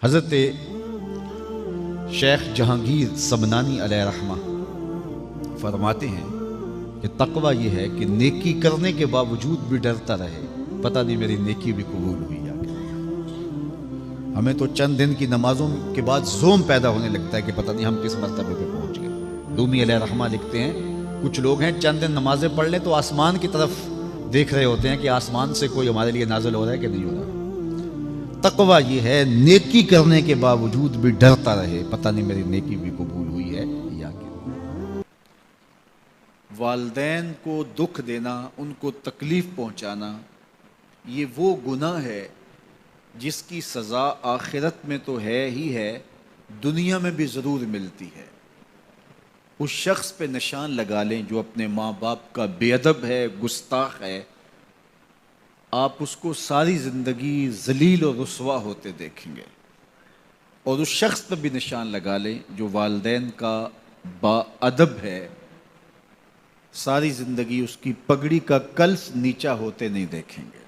حضرت شیخ جہانگیر سمنانی علیہ رحمہ فرماتے ہیں کہ تقویٰ یہ ہے کہ نیکی کرنے کے باوجود بھی ڈرتا رہے پتہ نہیں میری نیکی بھی قبول ہوئی یا کہ ہمیں تو چند دن کی نمازوں کے بعد زوم پیدا ہونے لگتا ہے کہ پتہ نہیں ہم کس مرتبے پہ پہنچ گئے۔ رومی علیہ رحمہ لکھتے ہیں کچھ لوگ ہیں چند دن نمازیں پڑھ لیں تو آسمان کی طرف دیکھ رہے ہوتے ہیں کہ آسمان سے کوئی ہمارے لیے نازل ہو رہا ہے کہ نہیں ہو رہا۔ تقویٰ یہ ہے نیکی کرنے کے باوجود بھی ڈرتا رہے پتہ نہیں میری نیکی بھی قبول ہوئی ہے یا کہ۔ والدین کو دکھ دینا، ان کو تکلیف پہنچانا، یہ وہ گناہ ہے جس کی سزا آخرت میں تو ہے ہی ہے، دنیا میں بھی ضرور ملتی ہے۔ اس شخص پہ نشان لگا لیں جو اپنے ماں باپ کا بے ادب ہے، گستاخ ہے، آپ اس کو ساری زندگی ذلیل و رسوا ہوتے دیکھیں گے۔ اور اس شخص پہ بھی نشان لگا لیں جو والدین کا با ادب ہے، ساری زندگی اس کی پگڑی کا کلف نیچا ہوتے نہیں دیکھیں گے۔